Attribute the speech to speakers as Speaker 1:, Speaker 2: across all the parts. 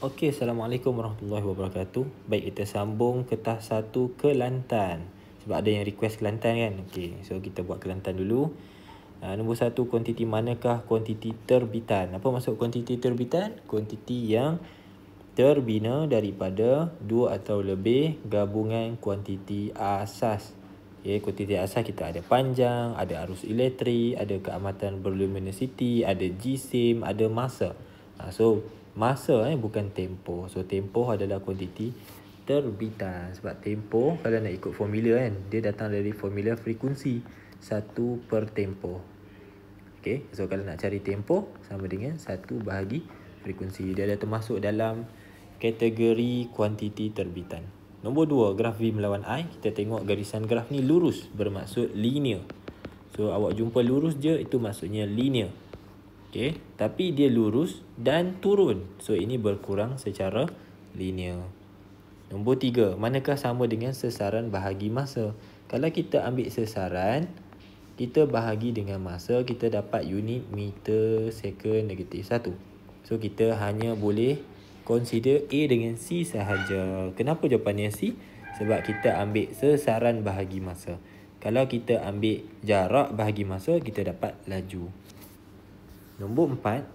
Speaker 1: Okey, Assalamualaikum warahmatullahi wabarakatuh. Baik, kita sambung ke tahap 1 Kelantan. Sebab ada yang request Kelantan kan. Okey, so kita buat Kelantan dulu. Nombor 1, kuantiti manakah kuantiti terbitan? Apa maksud kuantiti terbitan? Kuantiti yang terbina daripada dua atau lebih gabungan kuantiti asas. Okay, kuantiti asas kita ada panjang, ada arus elektrik, ada keamatan berluminosity, ada jisim, ada masa. So masa bukan tempoh. So tempoh adalah kuantiti terbitan. Sebab tempoh kalau nak ikut formula kan, dia datang dari formula frekuensi 1 per tempoh. Okay, so kalau nak cari tempoh sama dengan 1 bahagi frekuensi. Dia dah termasuk dalam kategori kuantiti terbitan. Nombor 2, graf V melawan I. Kita tengok garisan graf ni lurus, bermaksud linear. So awak jumpa lurus je, itu maksudnya linear. Okay, tapi dia lurus dan turun. So ini berkurang secara linear. Nombor 3, manakah sama dengan sesaran bahagi masa? Kalau kita ambil sesaran, kita bahagi dengan masa, kita dapat unit meter second negatif 1. So kita hanya boleh consider A dengan C sahaja. Kenapa jawapannya C? Sebab kita ambil sesaran bahagi masa. Kalau kita ambil jarak bahagi masa, kita dapat laju. Nombor 4,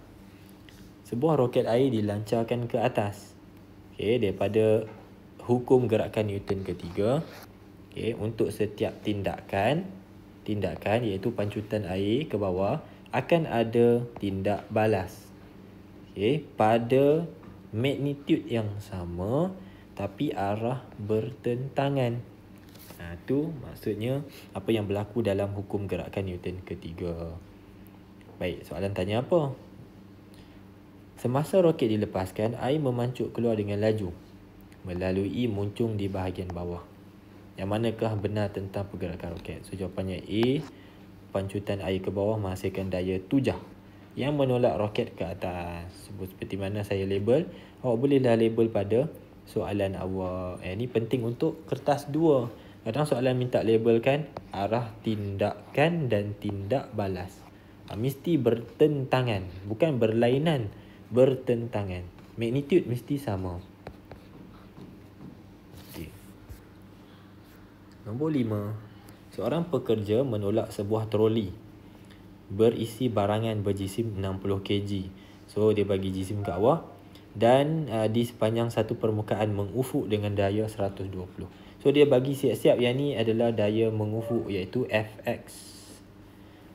Speaker 1: sebuah roket air dilancarkan ke atas. Okay, daripada hukum gerakan Newton ketiga. Okay, untuk setiap tindakan iaitu pancutan air ke bawah, akan ada tindak balas. Okay, pada magnitude yang sama tapi arah bertentangan. Itu maksudnya apa yang berlaku dalam hukum gerakan Newton ketiga. Baik, soalan tanya apa? Semasa roket dilepaskan, air memancuk keluar dengan laju melalui muncung di bahagian bawah. Yang manakah benar tentang pergerakan roket? So jawapannya A, pancutan air ke bawah menghasilkan daya tujah yang menolak roket ke atas. Seperti mana saya label, awak bolehlah label pada soalan awak. Ini penting untuk kertas 2. Kadang soalan minta labelkan arah tindakan dan tindak balas. Mesti bertentangan, bukan berlainan, bertentangan. Magnitude mesti sama. Nombor 5, seorang pekerja menolak sebuah troli berisi barangan berjisim 60 kg. So dia bagi jisim kat awak dan di sepanjang satu permukaan mengufuk dengan daya 120. So dia bagi siap-siap yang ni adalah daya mengufuk, iaitu Fx.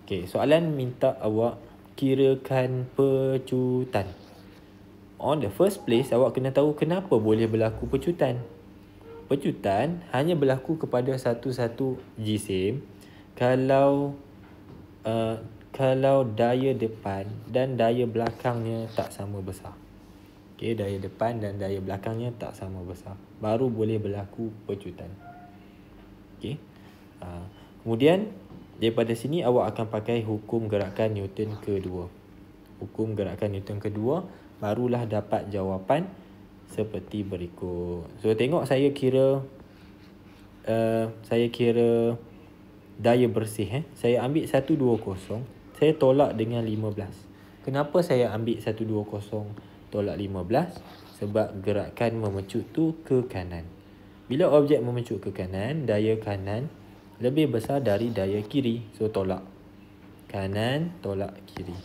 Speaker 1: Okay, soalan minta awak kirakan pecutan. On the first place, awak kena tahu kenapa boleh berlaku pecutan. Pecutan hanya berlaku kepada satu-satu jisim kalau daya depan dan daya belakangnya tak sama besar. Okey, daya depan dan daya belakangnya tak sama besar, baru boleh berlaku pecutan. Okey. Kemudian daripada sini awak akan pakai hukum gerakan Newton kedua. Hukum gerakan Newton kedua, barulah dapat jawapan seperti berikut. So tengok saya kira daya bersih. Saya ambil 120, saya tolak dengan 15. Kenapa saya ambil 120 tolak 15? Sebab gerakan memecut tu ke kanan. Bila objek memecut ke kanan, daya kanan lebih besar dari daya kiri. So tolak kanan, tolak kiri.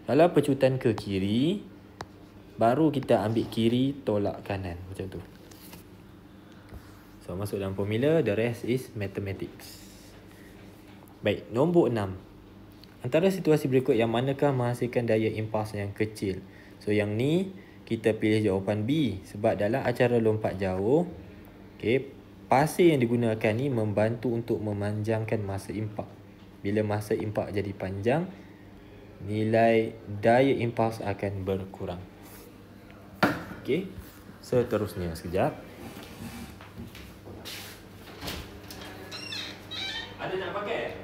Speaker 1: Kalau pecutan ke kiri, baru kita ambil kiri, tolak kanan. Macam tu. So masuk dalam formula, the rest is mathematics. Baik, nombor 6. Antara situasi berikut yang manakah menghasilkan daya impuls yang kecil? So yang ni kita pilih jawapan B. Sebab dalam acara lompat jauh, pasir yang digunakan ni membantu untuk memanjangkan masa impak. Bila masa impak jadi panjang, nilai daya impuls akan berkurang. Okey, seterusnya sekejap. Ada nak pakai?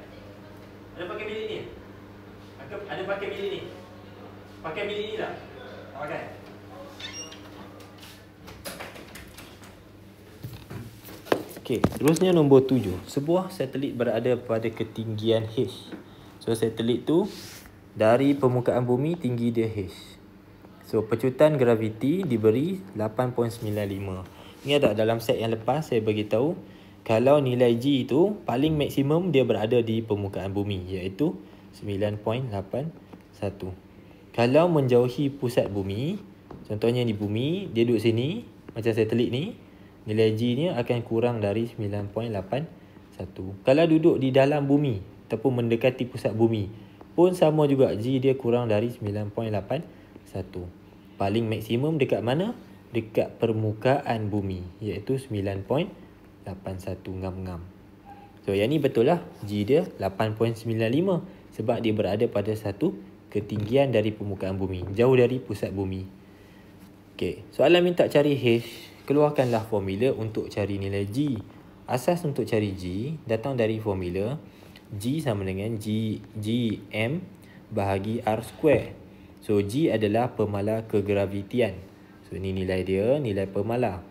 Speaker 1: Ada pakai bilik ni? Ada pakai bilik ni? Pakai bilik ni tak? Tak pakai? Okey, terusnya nombor 7. Sebuah satelit berada pada ketinggian H. So satelit tu dari permukaan bumi tinggi dia H. So pecutan graviti diberi 8.95. Ni ada dalam set yang lepas saya beritahu kalau nilai G itu paling maksimum dia berada di permukaan bumi, iaitu 9.81. Kalau menjauhi pusat bumi, contohnya di bumi, dia duduk sini macam satelit ni, nilai G ni akan kurang dari 9.81. Kalau duduk di dalam bumi ataupun mendekati pusat bumi pun sama juga, G dia kurang dari 9.81. Paling maksimum dekat mana? Dekat permukaan bumi, iaitu 9.81 ngam-ngam. So yang ni betul lah, G dia 8.95 sebab dia berada pada satu ketinggian dari permukaan bumi, jauh dari pusat bumi. Okey, soalan minta cari H. Keluarkanlah formula untuk cari nilai G. Asas untuk cari G datang dari formula G sama dengan Gm bahagi R square. So G adalah pemala kegravitian. So ini nilai dia, nilai pemala.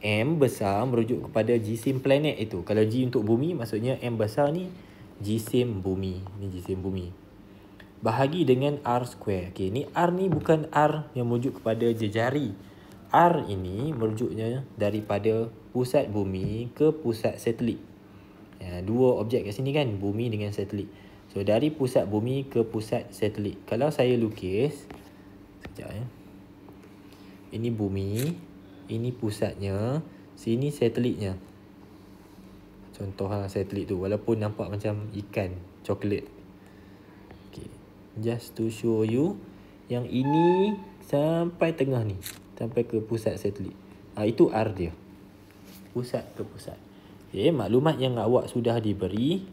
Speaker 1: M besar merujuk kepada jisim planet itu. Kalau G untuk bumi, maksudnya M besar ni jisim bumi. Ni jisim bumi. Bahagi dengan R square. Okay, ni R ni bukan R yang merujuk kepada jejari. R ini merujuknya daripada pusat bumi ke pusat satelit. Ya, dua objek kat sini kan, bumi dengan satelit. So dari pusat bumi ke pusat satelit. Kalau saya lukis, sekejap ya. Ini bumi, ini pusatnya, sini satelitnya. Contoh satelit tu, walaupun nampak macam ikan coklat. Okay, just to show you, yang ini sampai tengah ni, sampai ke pusat satelit. Itu R dia, pusat ke pusat. Okay, maklumat yang awak sudah diberi,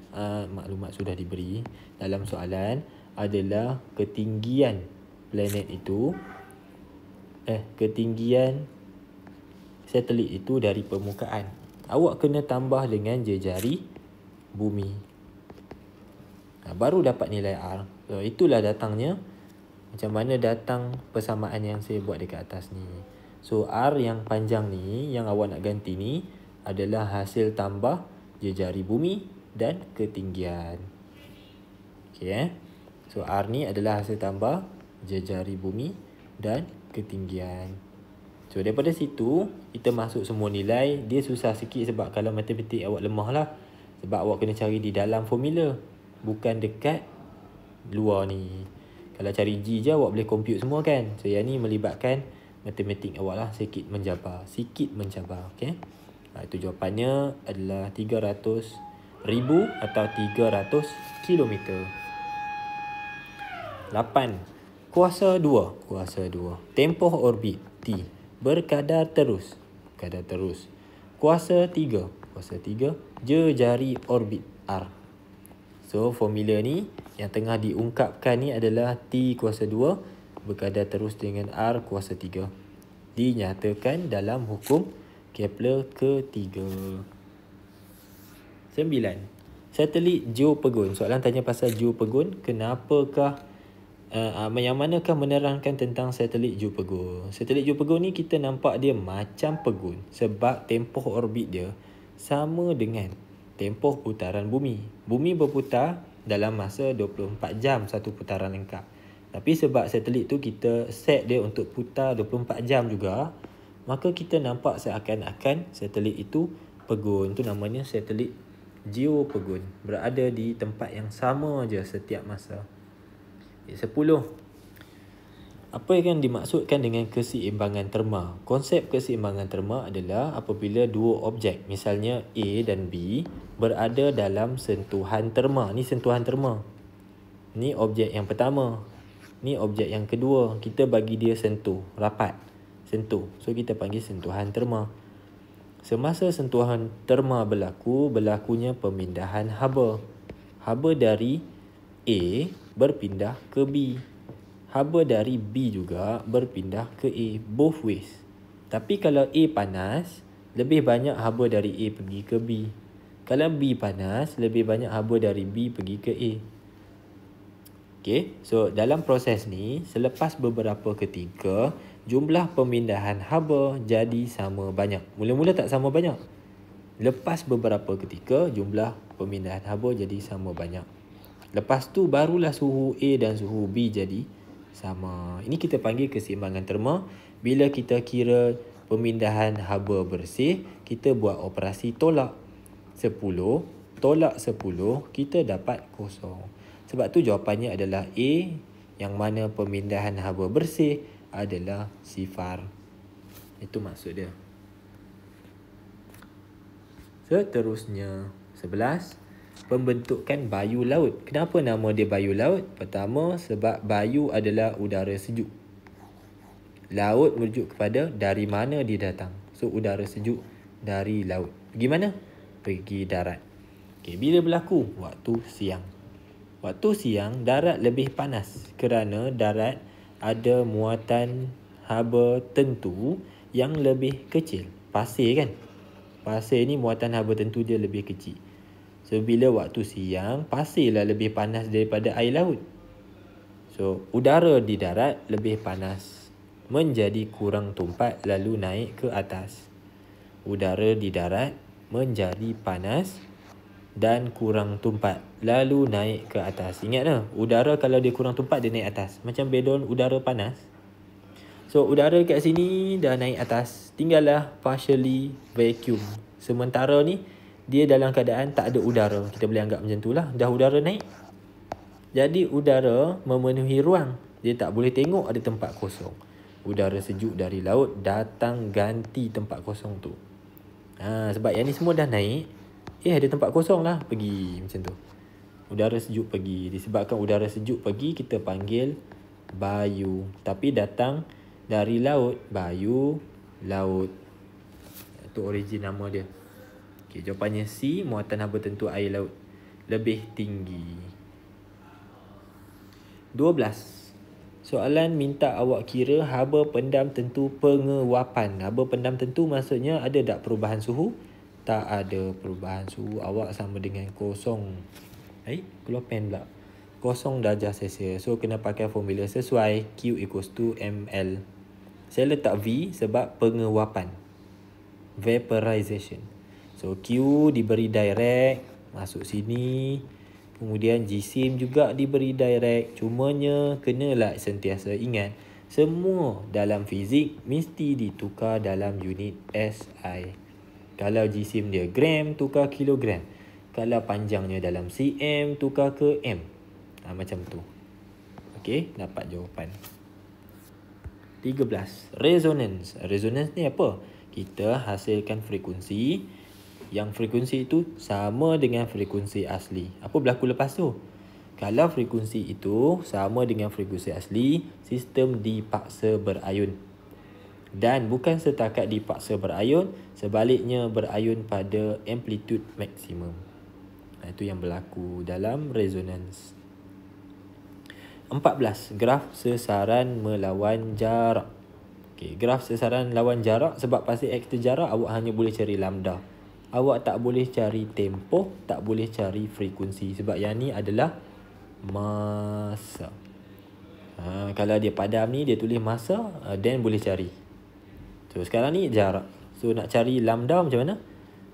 Speaker 1: dalam soalan adalah ketinggian planet itu, ketinggian satelit itu dari permukaan. Awak kena tambah dengan jejari bumi. Baru dapat nilai R. So, itulah datangnya. Macam mana datang persamaan yang saya buat dekat atas ni. So R yang panjang ni, yang awak nak ganti ni, adalah hasil tambah jejari bumi dan ketinggian. Okay, so R ni adalah hasil tambah jejari bumi dan ketinggian. So daripada situ kita masuk semua nilai. Dia susah sikit sebab kalau matematik awak lemah lah, sebab awak kena cari di dalam formula, bukan dekat luar ni. Kalau cari G je awak boleh compute semua kan. So yang ni melibatkan matematik awak lah, sikit mencabar. Okay, itu jawapannya adalah 300,000 atau 300 kilometer. 8. Kuasa 2. Tempoh orbit T berkadar terus. Kuasa 3. Jejari orbit R. So formula ni yang tengah diungkapkan ni adalah T kuasa 2 berkadar terus dengan R kuasa 3. Dinyatakan dalam hukum Kepler ketiga. 9. Satelit geopegon. Soalan tanya pasal geopegon. Kenapakah yang manakah menerangkan tentang satelit geopegon? Satelit geopegon ni kita nampak dia macam pegon sebab tempoh orbit dia sama dengan tempoh putaran bumi. Bumi berputar dalam masa 24 jam satu putaran lengkap. Tapi sebab satelit tu kita set dia untuk putar 24 jam juga, maka kita nampak seakan-akan satelit itu pegon. Itu namanya satelit geopegon. Berada di tempat yang sama je setiap masa. 10. Apa yang dimaksudkan dengan keseimbangan terma? Konsep keseimbangan terma adalah apabila dua objek, misalnya A dan B, berada dalam sentuhan terma. Ni sentuhan terma. Ni objek yang pertama. Ni objek yang kedua. Kita bagi dia sentuh, rapat. So kita panggil sentuhan terma. Semasa sentuhan terma berlakunya pemindahan haba. Haba dari A berpindah ke B. Haba dari B juga berpindah ke A. Both ways. Tapi kalau A panas, lebih banyak haba dari A pergi ke B. Kalau B panas, lebih banyak haba dari B pergi ke A. Okay, so dalam proses ni, selepas beberapa ketika, jumlah pemindahan haba jadi sama banyak. Mula-mula tak sama banyak. Lepas beberapa ketika, jumlah pemindahan haba jadi sama banyak. Lepas tu barulah suhu A dan suhu B jadi sama. Ini kita panggil keseimbangan terma. Bila kita kira pemindahan haba bersih, kita buat operasi tolak 10, tolak 10, kita dapat kosong. Sebab tu jawapannya adalah A, yang mana pemindahan haba bersih adalah sifar. Itu maksud dia. Seterusnya, 11. Pembentukan bayu laut. Kenapa nama dia bayu laut? Pertama, sebab bayu adalah udara sejuk. Laut merujuk kepada dari mana dia datang. So, udara sejuk dari laut. Pergi mana? Pergi darat. Okay, bila berlaku? Waktu siang. Waktu siang, darat lebih panas kerana darat ada muatan haba tentu yang lebih kecil. Pasir kan? Pasir ni muatan haba tentu dia lebih kecil. So, bila waktu siang, pasirlah lebih panas daripada air laut. So, udara di darat lebih panas, menjadi kurang tumpat lalu naik ke atas. Udara di darat menjadi panas dan kurang tumpat lalu naik ke atas. Ingat tak? Udara kalau dia kurang tumpat, dia naik atas. Macam bedon udara panas. So, udara kat sini dah naik atas. Tinggallah partially vacuum. Sementara ni, dia dalam keadaan tak ada udara. Kita boleh anggap macam tu lah. Dah udara naik. Jadi udara memenuhi ruang. Dia tak boleh tengok ada tempat kosong. Udara sejuk dari laut datang ganti tempat kosong tu. Sebab yang ni semua dah naik. Ada tempat kosong lah. Pergi macam tu. Udara sejuk pergi. Disebabkan udara sejuk pergi, kita panggil bayu. Tapi datang dari laut. Bayu laut. Itu origin nama dia. Okay, jawapannya C, muatan haba tentu air laut lebih tinggi. 12. Soalan minta awak kira haba pendam tentu penguapan. Haba pendam tentu maksudnya ada tak perubahan suhu? Tak ada perubahan suhu. Awak sama dengan kosong. Keluar pen pula. 0 darjah Celsius. So, kena pakai formula sesuai. Q equals to ml. Saya letak V sebab penguapan. Vaporization. So, Q diberi direct, masuk sini. Kemudian jisim juga diberi direct. Cumanya, kenalah sentiasa ingat, semua dalam fizik mesti ditukar dalam unit SI. Kalau jisim dia gram, tukar kilogram. Kalau panjangnya dalam cm, tukar ke m. Macam tu. Okey, dapat jawapan. 13. Resonance. Resonance ni apa? Kita hasilkan frekuensi. Yang frekuensi itu sama dengan frekuensi asli. Apa berlaku lepas tu? Kalau frekuensi itu sama dengan frekuensi asli, sistem dipaksa berayun. Dan bukan setakat dipaksa berayun, sebaliknya berayun pada amplitude maksimum. Itu yang berlaku dalam resonance. 14. Graf sesaran melawan jarak. Graf sesaran lawan jarak, sebab pasti X terjarak, awak hanya boleh cari lambda. Awak tak boleh cari tempoh, tak boleh cari frekuensi. Sebab yang ni adalah masa. Kalau dia padam ni, dia tulis masa, then boleh cari. So, sekarang ni jarak. So, nak cari lambda macam mana?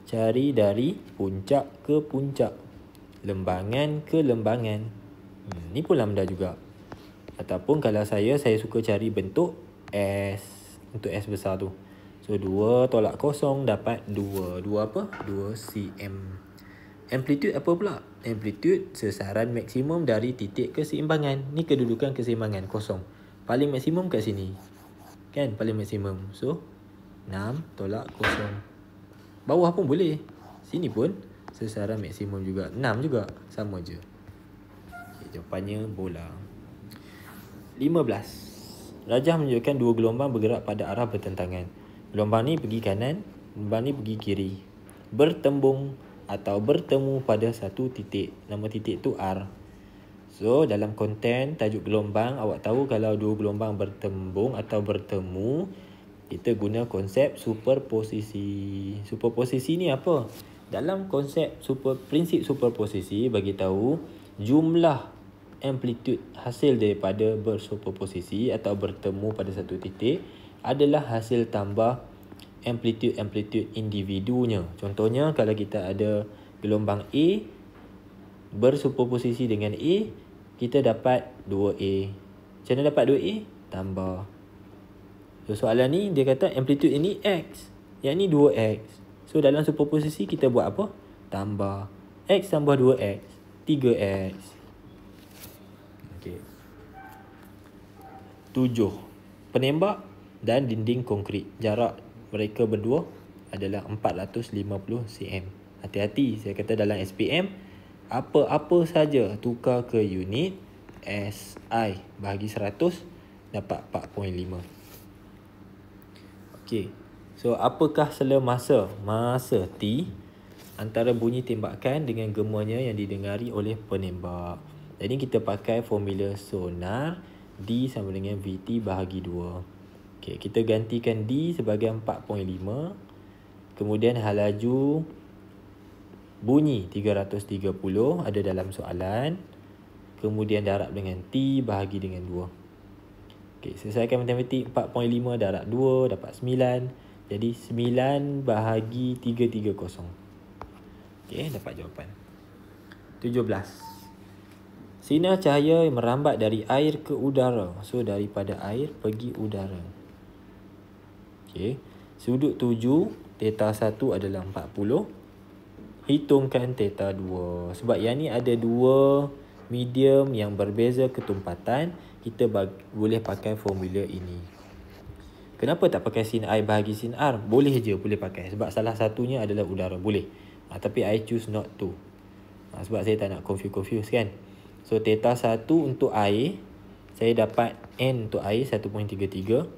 Speaker 1: Cari dari puncak ke puncak. Lembangan ke lembangan. Ni pun lambda juga. Ataupun kalau saya suka cari bentuk S. Untuk S besar tu. So, 2 tolak 0 dapat 2. 2 apa? 2 cm. Amplitude apa pula? Amplitude sesaran maksimum dari titik keseimbangan. Ni kedudukan keseimbangan, 0. Paling maksimum kat sini. Kan? Paling maksimum. So, 6 tolak 0. Bawah pun boleh. Sini pun sesaran maksimum juga. 6 juga. Sama je. Okay, jawapannya bola. 15. Rajah menunjukkan dua gelombang bergerak pada arah bertentangan. Gelombang ni pergi kanan, gelombang ni pergi kiri. Bertembung atau bertemu pada satu titik. Nama titik tu R. So, dalam konten tajuk gelombang, awak tahu kalau dua gelombang bertembung atau bertemu, kita guna konsep superposisi. Superposisi ni apa? Dalam konsep prinsip superposisi bagi tahu jumlah amplitude hasil daripada bersuperposisi atau bertemu pada satu titik adalah hasil tambah amplitude individunya. Contohnya, kalau kita ada gelombang A bersuperposisi dengan A, kita dapat 2A. Macam mana dapat 2A? Tambah. So soalan ni dia kata amplitude ini X. Yang ni 2X. So dalam superposisi kita buat apa? Tambah. X tambah 2X. 3X. Okay. 7. Penembak dan dinding konkrit. Jarak mereka berdua adalah 450 cm. Hati-hati, saya kata dalam SPM, apa-apa saja tukar ke unit, SI bahagi 100 dapat 4.5. Okey. So apakah sela masa T antara bunyi tembakan dengan gemanya yang didengari oleh penembak? Jadi kita pakai formula sonar, D sama dengan VT bahagi 2. Okey, kita gantikan D sebagai 4.5. Kemudian halaju bunyi 330 ada dalam soalan. Kemudian darab dengan T bahagi dengan 2. Okey, selesaikan matematik. 4.5 darab 2 dapat 9. Jadi 9 bahagi 330. Okey, dapat jawapan. 17. Sinar cahaya merambat dari air ke udara. So daripada air pergi udara. Okey, sudut 7, theta 1 adalah 40. Hitungkan theta 2. Sebab yang ni ada dua medium yang berbeza ketumpatan, kita boleh pakai formula ini. Kenapa tak pakai sin I bahagi sin R? Boleh je, boleh pakai. Sebab salah satunya adalah udara. Boleh. Tapi I choose not to. Sebab saya tak nak confuse kan. So theta 1 untuk air, saya dapat N untuk air 1.33.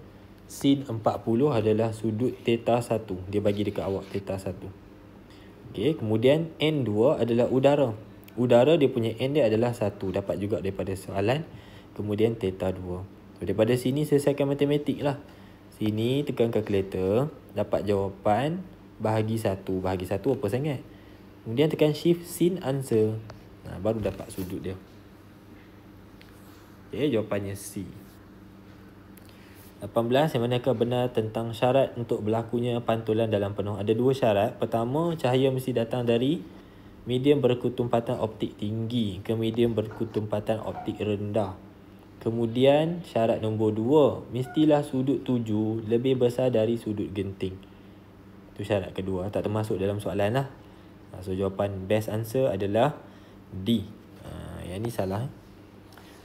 Speaker 1: Sin 40 adalah sudut theta 1. Dia bagi dekat awak theta 1. Okey, kemudian N2 adalah udara. Udara dia punya N dia adalah 1. Dapat juga daripada soalan. Kemudian theta 2. So daripada sini selesaikan matematik lah. Sini tekan kalkulator, dapat jawapan bahagi 1. Bahagi 1 apa sangat. Kemudian tekan shift sin answer. Baru dapat sudut dia. Okey, jawapannya C. 18. Yang manakah benar tentang syarat untuk berlakunya pantulan dalam penuh? Ada dua syarat. Pertama, cahaya mesti datang dari medium berketumpatan optik tinggi ke medium berketumpatan optik rendah. Kemudian syarat nombor 2, mestilah sudut 7 lebih besar dari sudut genting. Itu syarat kedua, tak termasuk dalam soalan lah. So jawapan best answer adalah D. Yang ni salah.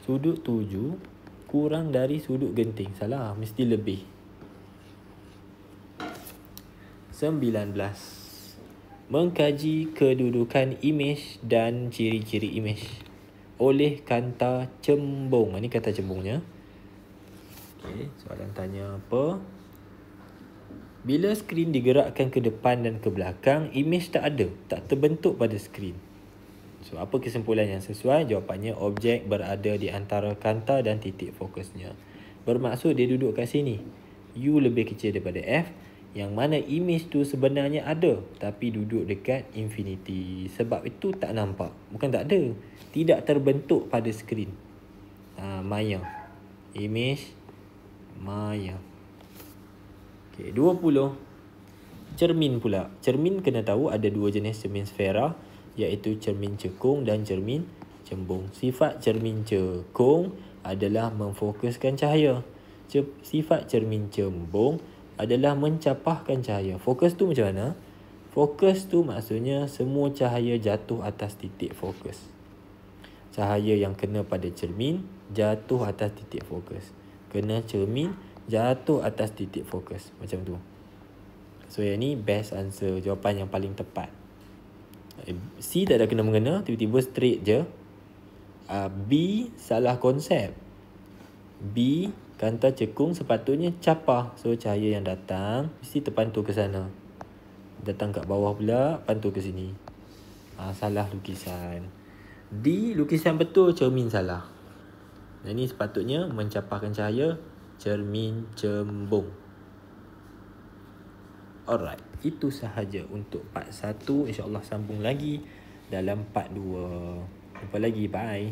Speaker 1: Sudut 7 kurang dari sudut genting. Salah, mesti lebih. 19. Mengkaji kedudukan imej dan ciri-ciri imej oleh kanta cembung. Ini kata cembungnya. Okey, soalan tanya apa? Bila skrin digerakkan ke depan dan ke belakang, imej tak ada, tak terbentuk pada skrin. So, apa kesimpulan yang sesuai? Jawapannya, objek berada di antara kanta dan titik fokusnya. Bermaksud dia duduk kat sini. U lebih kecil daripada F. Yang mana imej tu sebenarnya ada, tapi duduk dekat infinity. Sebab itu tak nampak. Bukan tak ada. Tidak terbentuk pada skrin. Maya. Imej maya. Okay, 20. Cermin pula. Cermin kena tahu ada dua jenis cermin sfera, iaitu cermin cekung dan cermin cembung. Sifat cermin cekung adalah memfokuskan cahaya. Sifat cermin cembung adalah mencapahkan cahaya. Fokus tu macam mana? Fokus tu maksudnya semua cahaya jatuh atas titik fokus. Cahaya yang kena pada cermin jatuh atas titik fokus. Kena cermin jatuh atas titik fokus. Macam tu. So yang ni best answer, jawapan yang paling tepat. C tak ada kena-mengena, tiba-tiba straight je. B salah konsep. B kanta cekung sepatutnya capah. So cahaya yang datang mesti terpantul ke sana. Datang kat bawah pula, pantul ke sini. Salah lukisan. D lukisan betul, cermin salah. Dan ni sepatutnya mencapahkan cahaya, cermin cembung. Alright, itu sahaja untuk part 1. InsyaAllah sambung lagi dalam part 2. Jumpa lagi, bye.